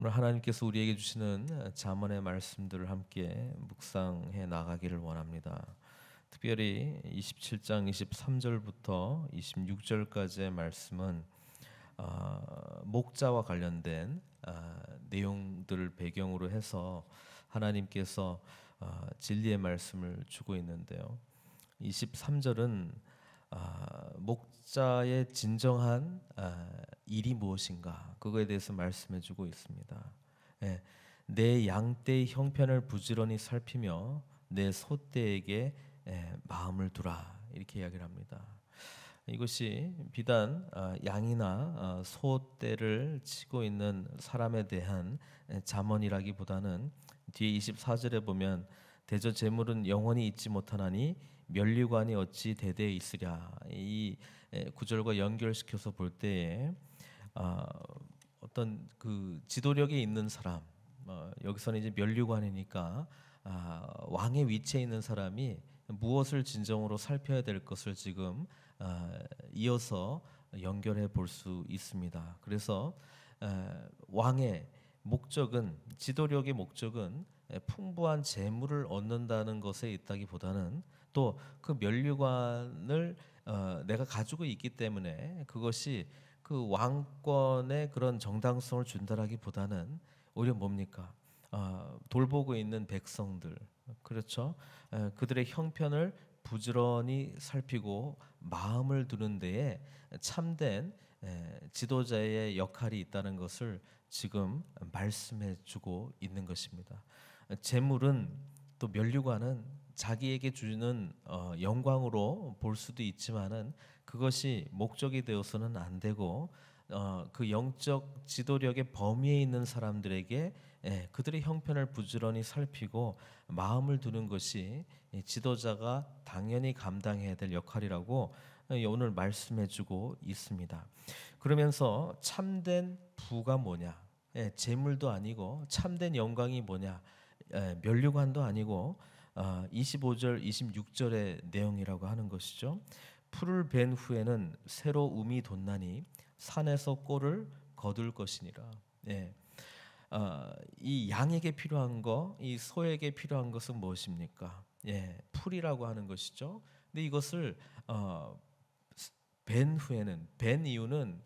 오늘 하나님께서 우리에게 주시는 잠언의 말씀들을 함께 묵상해 나가기를 원합니다. 특별히 27장 23절부터 26절까지의 말씀은 목자와 관련된 내용들을 배경으로 해서 하나님께서 진리의 말씀을 주고 있는데요. 23절은 목자의 진정한 일이 무엇인가 그거에 대해서 말씀해주고 있습니다. 내 양떼의 형편을 부지런히 살피며 내 소떼에게 마음을 두라 이렇게 이야기를 합니다. 이것이 비단 양이나 소떼를 치고 있는 사람에 대한 잠언이라기보다는 뒤에 24절에 보면 대저 재물은 영원히 있지 못하나니 면류관이 어찌 대대에 있으랴 이 구절과 연결시켜서 볼 때에 어떤 그 지도력에 있는 사람 여기서는 이제 면류관이니까 왕의 위치에 있는 사람이 무엇을 진정으로 살펴야 될 것을 지금 이어서 연결해 볼 수 있습니다. 그래서 왕의 목적은 지도력의 목적은 풍부한 재물을 얻는다는 것에 있다기보다는 또 그 면류관을 내가 가지고 있기 때문에 그것이 그 왕권의 그런 정당성을 준다라기보다는 오히려 뭡니까? 돌보고 있는 백성들 그렇죠? 그들의 형편을 부지런히 살피고 마음을 두는 데에 참된 지도자의 역할이 있다는 것을 지금 말씀해 주고 있는 것입니다. 재물은 또 면류관은 자기에게 주는 영광으로 볼 수도 있지만은 그것이 목적이 되어서는 안 되고 그 영적 지도력의 범위에 있는 사람들에게 그들의 형편을 부지런히 살피고 마음을 두는 것이 지도자가 당연히 감당해야 될 역할이라고 오늘 말씀해주고 있습니다. 그러면서 참된 부가 뭐냐? 재물도 아니고 참된 영광이 뭐냐? 면류관도 아니고 25절, 26절의 내용이라고 하는 것이죠. 풀을 벤 후에는 새로 움이 돋나니 산에서 꼴을 거둘 것이니라. 이 양에게 필요한 거, 이 소에게 필요한 것은 무엇입니까? 풀이라고 하는 것이죠. 근데 이것을 벤 후에는 벤 이유는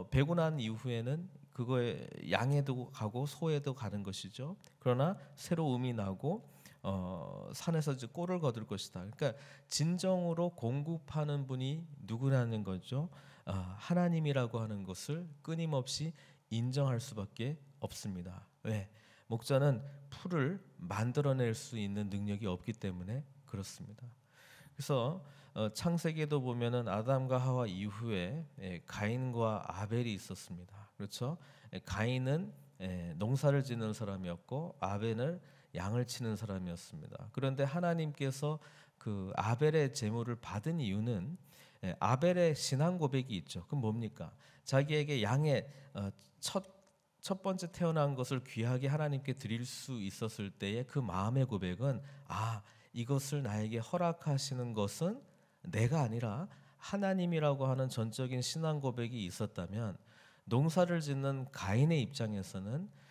베고 난 이후에는 그거에 양에도 가고 소에도 가는 것이죠. 그러나 새로 움이 나고 산에서 이제 꼴을 거둘 것이다. 그러니까 진정으로 공급하는 분이 누구라는 거죠? 하나님이라고 하는 것을 끊임없이 인정할 수밖에 없습니다. 왜? 목자는 풀을 만들어낼 수 있는 능력이 없기 때문에 그렇습니다. 그래서 창세기에도 보면은 아담과 하와 이후에 가인과 아벨이 있었습니다. 그렇죠? 가인은 농사를 짓는 사람이었고 아벨은 양을 치는 사람이었습니다. 그런데 하나님께서 그 아벨의 제물을 받은 이유는 아벨의 신앙 고백이 있죠. 그럼 뭡니까? 자기에게 양의 첫 번째 태어난 것을 귀하게 하나님께 드릴 수 있었을 때의 그 마음의 고백은 이것을 나에게 허락하시는 것은 내가 아니라 하나님이라고 하는 전적인 신앙 고백이 있었다면 농사를 짓는 가인의 입장에서는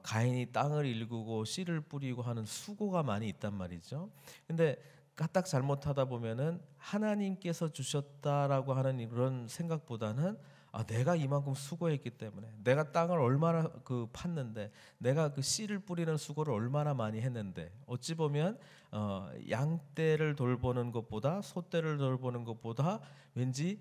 가인이 땅을 일구고 씨를 뿌리고 하는 수고가 많이 있단 말이죠. 근데 까딱 잘못하다 보면은 하나님께서 주셨다라고 하는 이런 생각보다는 내가 이만큼 수고했기 때문에 내가 땅을 얼마나 팠는데 내가 그 씨를 뿌리는 수고를 얼마나 많이 했는데 어찌 보면 양떼를 돌보는 것보다 소떼를 돌보는 것보다 왠지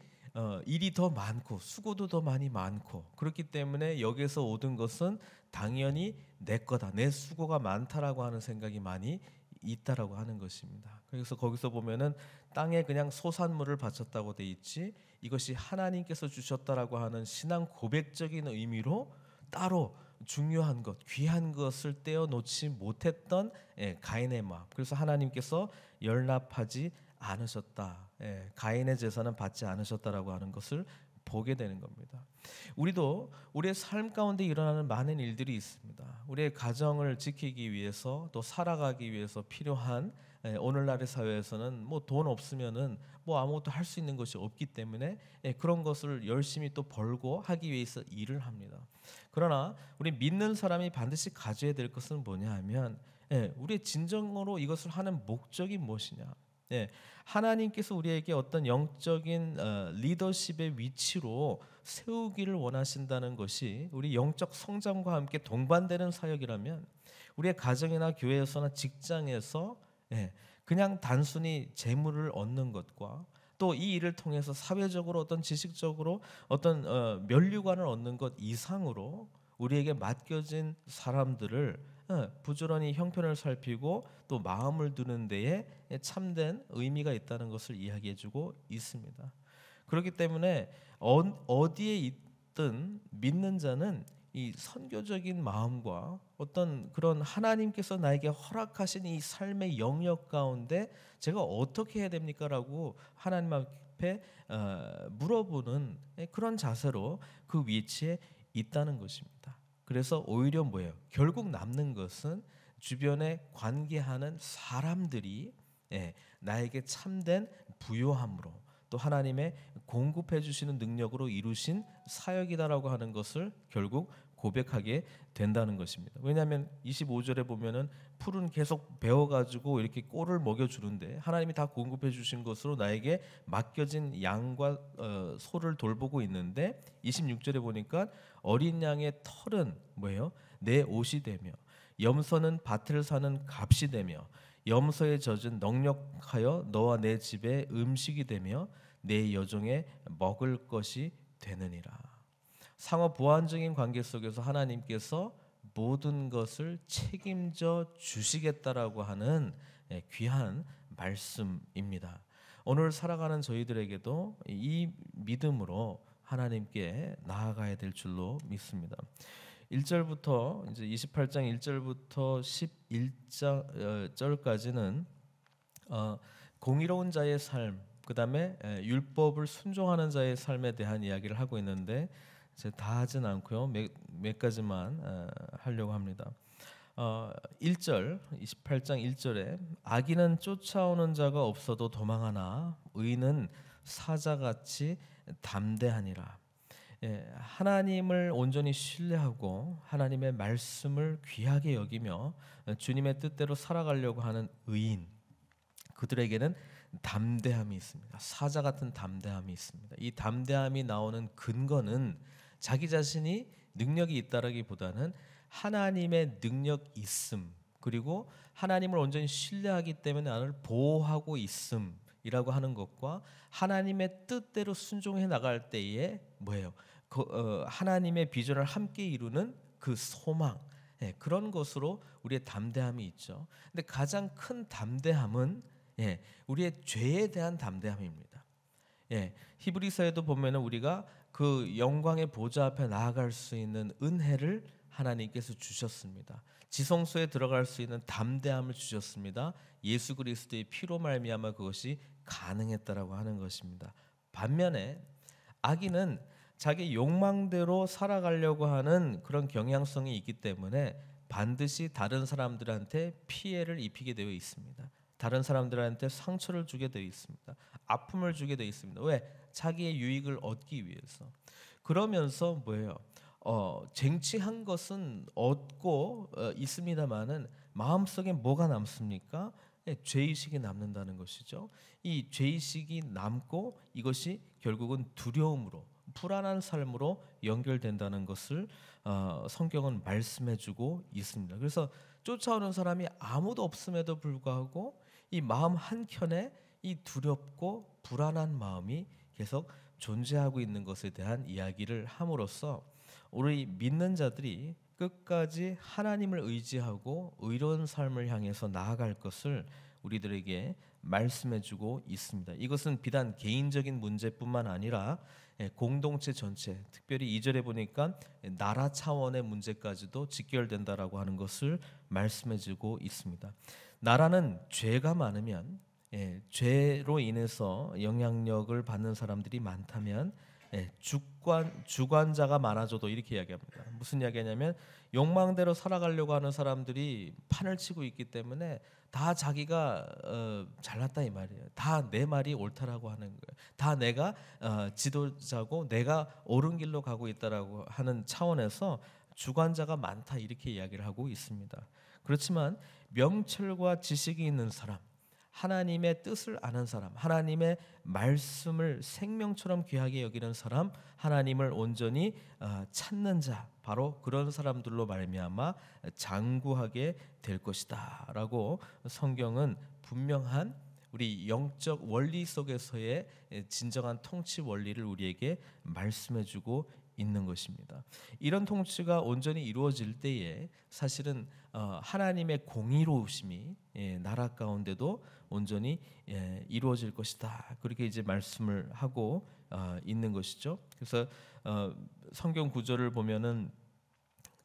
일이 더 많고 수고도 더 많이 많고 그렇기 때문에 여기서 얻은 것은 당연히 내 거다. 내 수고가 많다라고 하는 생각이 많이 있다라고 하는 것입니다. 그래서 거기서 보면은 땅에 그냥 소산물을 바쳤다고 돼 있지 이것이 하나님께서 주셨다라고 하는 신앙 고백적인 의미로 따로 중요한 것, 귀한 것을 떼어 놓지 못했던 가인의 마음. 그래서 하나님께서 열납하지 않으셨다. 가인의 제사는 받지 않으셨다라고 하는 것을 보게 되는 겁니다. 우리도 우리의 삶 가운데 일어나는 많은 일들이 있습니다. 우리의 가정을 지키기 위해서 또 살아가기 위해서 필요한 오늘날의 사회에서는 뭐 돈 없으면은 뭐 아무것도 할 수 있는 것이 없기 때문에 그런 것을 열심히 또 벌고 하기 위해서 일을 합니다. 그러나 우리 믿는 사람이 반드시 가져야 될 것은 뭐냐 하면 우리의 진정으로 이것을 하는 목적이 무엇이냐. 하나님께서 우리에게 어떤 영적인 리더십의 위치로 세우기를 원하신다는 것이 우리 영적 성장과 함께 동반되는 사역이라면 우리의 가정이나 교회에서나 직장에서 그냥 단순히 재물을 얻는 것과 또 이 일을 통해서 사회적으로 어떤 지식적으로 어떤 면류관을 얻는 것 이상으로 우리에게 맡겨진 사람들을 부지런히 형편을 살피고 또 마음을 두는 데에 참된 의미가 있다는 것을 이야기해주고 있습니다. 그렇기 때문에 어디에 있든 믿는 자는 이 선교적인 마음과 어떤 그런 하나님께서 나에게 허락하신 이 삶의 영역 가운데 제가 어떻게 해야 됩니까라고 하나님 앞에 물어보는 그런 자세로 그 위치에 있다는 것입니다. 그래서 오히려 뭐예요? 결국 남는 것은 주변에 관계하는 사람들이 나에게 참된 부요함으로 또 하나님의 공급해 주시는 능력으로 이루신 사역이다라고 하는 것을 결국 고백하게 된다는 것입니다. 왜냐하면 25절에 보면은 풀은 계속 베어가지고 이렇게 꼴을 먹여주는데 하나님이 다 공급해 주신 것으로 나에게 맡겨진 양과 소를 돌보고 있는데 26절에 보니까 어린 양의 털은 뭐예요? 내 옷이 되며 염소는 밭을 사는 값이 되며 염소에 젖은 넉넉하여 너와 내 집의 음식이 되며 내 여종의 먹을 것이 되느니라. 상호 보완적인 관계 속에서 하나님께서 모든 것을 책임져 주시겠다라고 하는 귀한 말씀입니다. 오늘 살아가는 저희들에게도 이 믿음으로 하나님께 나아가야 될 줄로 믿습니다. 1절부터 이제 28장 1절부터 11절까지는 공의로운 자의 삶, 그다음에 율법을 순종하는 자의 삶에 대한 이야기를 하고 있는데 다 하진 않고요. 몇 가지만 하려고 합니다. 1절 28장 1절에 악인은 쫓아오는 자가 없어도 도망하나 의인은 사자같이 담대하니라. 하나님을 온전히 신뢰하고 하나님의 말씀을 귀하게 여기며 주님의 뜻대로 살아가려고 하는 의인, 그들에게는 담대함이 있습니다. 사자 같은 담대함이 있습니다. 이 담대함이 나오는 근거는 자기 자신이 능력이 있다라기보다는 하나님의 능력 있음, 그리고 하나님을 온전히 신뢰하기 때문에 나를 보호하고 있음이라고 하는 것과 하나님의 뜻대로 순종해 나갈 때에 뭐예요? 하나님의 비전을 함께 이루는 그 소망, 그런 것으로 우리의 담대함이 있죠. 근데 가장 큰 담대함은 우리의 죄에 대한 담대함입니다. 히브리서에도 보면은 우리가 그 영광의 보좌 앞에 나아갈 수 있는 은혜를 하나님께서 주셨습니다. 지성소에 들어갈 수 있는 담대함을 주셨습니다. 예수 그리스도의 피로 말미암아 그것이 가능했다라고 하는 것입니다. 반면에 악인은 자기 욕망대로 살아가려고 하는 그런 경향성이 있기 때문에 반드시 다른 사람들한테 피해를 입히게 되어 있습니다. 다른 사람들한테 상처를 주게 되어 있습니다. 아픔을 주게 되어 있습니다. 왜? 자기의 유익을 얻기 위해서. 그러면서 뭐예요? 쟁취한 것은 얻고 있습니다만은 마음속에 뭐가 남습니까? 죄의식이 남는다는 것이죠. 이 죄의식이 남고 이것이 결국은 두려움으로, 불안한 삶으로 연결된다는 것을 성경은 말씀해주고 있습니다. 그래서 쫓아오는 사람이 아무도 없음에도 불구하고 이 마음 한켠에 이 두렵고 불안한 마음이 계속 존재하고 있는 것에 대한 이야기를 함으로써 우리 믿는 자들이 끝까지 하나님을 의지하고 의로운 삶을 향해서 나아갈 것을 우리들에게 말씀해주고 있습니다. 이것은 비단 개인적인 문제뿐만 아니라 공동체 전체, 특별히 2절에 보니까 나라 차원의 문제까지도 직결된다라고 하는 것을 말씀해주고 있습니다. 나라는 죄가 많으면 죄로 인해서 영향력을 받는 사람들이 많다면 주관자가 많아져도 이렇게 이야기합니다. 무슨 이야기냐면 욕망대로 살아가려고 하는 사람들이 판을 치고 있기 때문에 다 자기가 잘났다 이 말이에요. 다 내 말이 옳다라고 하는 거예요. 다 내가 지도자고 내가 옳은 길로 가고 있다라고 하는 차원에서 주관자가 많다 이렇게 이야기를 하고 있습니다. 그렇지만 명철과 지식이 있는 사람, 하나님의 뜻을 아는 사람, 하나님의 말씀을 생명처럼 귀하게 여기는 사람, 하나님을 온전히 찾는 자, 바로 그런 사람들로 말미암아 장구하게 될 것이다라고 성경은 분명한 우리 영적 원리 속에서의 진정한 통치 원리를 우리에게 말씀해주고 있는 것입니다. 이런 통치가 온전히 이루어질 때에 사실은 하나님의 공의로우심이 나라 가운데도 온전히 이루어질 것이다. 그렇게 이제 말씀을 하고 있는 것이죠. 그래서 성경 구절을 보면은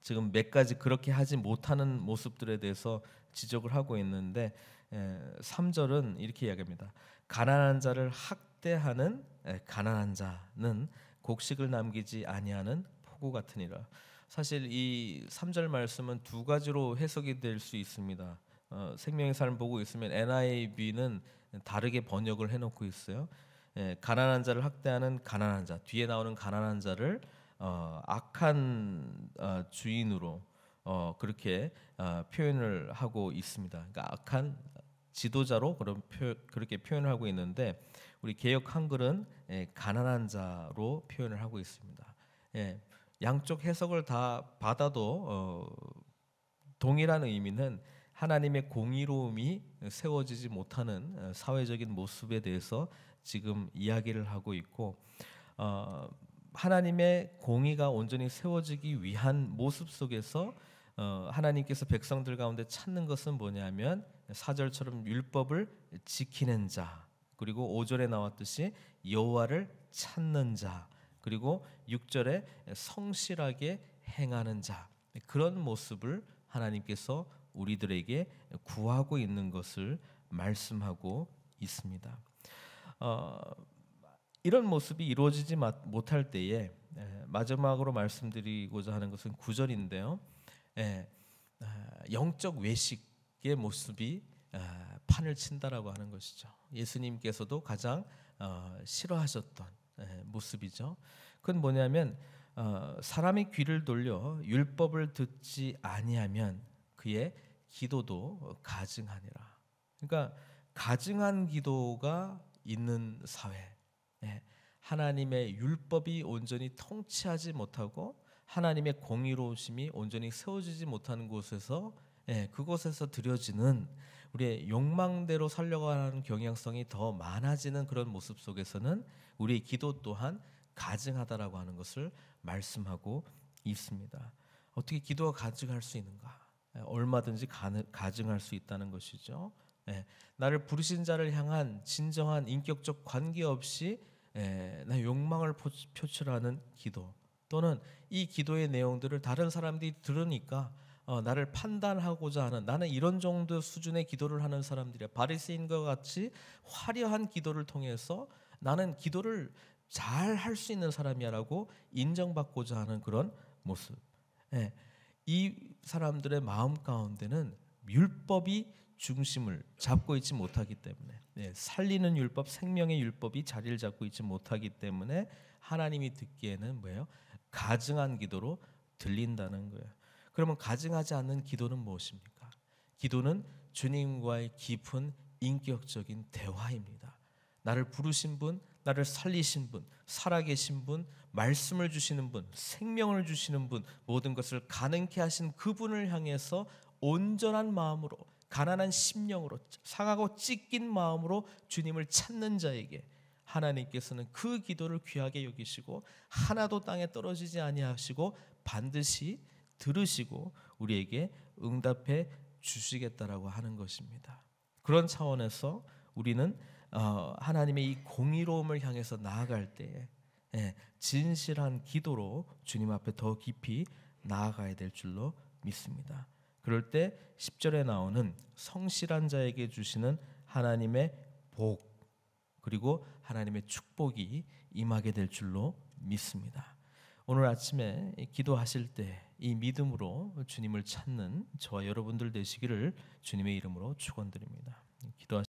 지금 몇 가지 그렇게 하지 못하는 모습들에 대해서 지적을 하고 있는데 3절은 이렇게 이야기합니다. 가난한 자를 학대하는 가난한 자는 곡식을 남기지 아니하는 포구 같으니라. 사실 이 3절 말씀은 두 가지로 해석이 될 수 있습니다. 생명의 삶 보고 있으면 NIV는 다르게 번역을 해놓고 있어요. 가난한 자를 학대하는 가난한 자, 뒤에 나오는 가난한 자를 악한 주인으로 그렇게 표현을 하고 있습니다. 그러니까 악한 지도자로 그렇게 표현을 하고 있는데 우리 개역 한글은 가난한 자로 표현을 하고 있습니다. 양쪽 해석을 다 받아도 동일한 의미는 하나님의 공의로움이 세워지지 못하는 사회적인 모습에 대해서 지금 이야기를 하고 있고 하나님의 공의가 온전히 세워지기 위한 모습 속에서 하나님께서 백성들 가운데 찾는 것은 뭐냐면 4절처럼 율법을 지키는 자, 그리고 5절에 나왔듯이 여호와를 찾는 자, 그리고 6절에 성실하게 행하는 자, 그런 모습을 하나님께서 우리들에게 구하고 있는 것을 말씀하고 있습니다. 이런 모습이 이루어지지 못할 때에 마지막으로 말씀드리고자 하는 것은 9절인데요. 영적 외식의 모습이 판을 친다라고 하는 것이죠. 예수님께서도 가장 싫어하셨던 모습이죠. 그건 뭐냐면 사람이 귀를 돌려 율법을 듣지 아니하면 그의 기도도 가증하니라. 그러니까 가증한 기도가 있는 사회, 하나님의 율법이 온전히 통치하지 못하고 하나님의 공의로우심이 온전히 세워지지 못하는 곳에서 그곳에서 드려지는 우리의 욕망대로 살려가는 경향성이 더 많아지는 그런 모습 속에서는 우리의 기도 또한 가증하다라고 하는 것을 말씀하고 있습니다. 어떻게 기도가 가증할 수 있는가? 얼마든지 가증할 수 있다는 것이죠. 나를 부르신 자를 향한 진정한 인격적 관계 없이 나 욕망을 표출하는 기도, 또는 이 기도의 내용들을 다른 사람들이 들으니까 나를 판단하고자 하는, 나는 이런 정도 수준의 기도를 하는 사람들이야, 바리새인과 같이 화려한 기도를 통해서 나는 기도를 잘 할 수 있는 사람이야라고 인정받고자 하는 그런 모습. 이 사람들의 마음 가운데는 율법이 중심을 잡고 있지 못하기 때문에, 살리는 율법, 생명의 율법이 자리를 잡고 있지 못하기 때문에 하나님이 듣기에는 뭐예요? 가증한 기도로 들린다는 거예요. 그러면 가증하지 않는 기도는 무엇입니까? 기도는 주님과의 깊은 인격적인 대화입니다. 나를 부르신 분, 나를 살리신 분, 살아계신 분, 말씀을 주시는 분, 생명을 주시는 분, 모든 것을 가능케 하신 그분을 향해서 온전한 마음으로, 가난한 심령으로, 상하고 찢긴 마음으로 주님을 찾는 자에게 하나님께서는 그 기도를 귀하게 여기시고 하나도 땅에 떨어지지 아니하시고 반드시 들으시고 우리에게 응답해 주시겠다라고 하는 것입니다. 그런 차원에서 우리는 하나님의 이 공의로움을 향해서 나아갈 때에 진실한 기도로 주님 앞에 더 깊이 나아가야 될 줄로 믿습니다. 그럴 때 10절에 나오는 성실한 자에게 주시는 하나님의 복, 그리고 하나님의 축복이 임하게 될 줄로 믿습니다. 오늘 아침에 기도하실 때 이 믿음으로 주님을 찾는 저와 여러분들 되시기를 주님의 이름으로 축원드립니다. 기도하시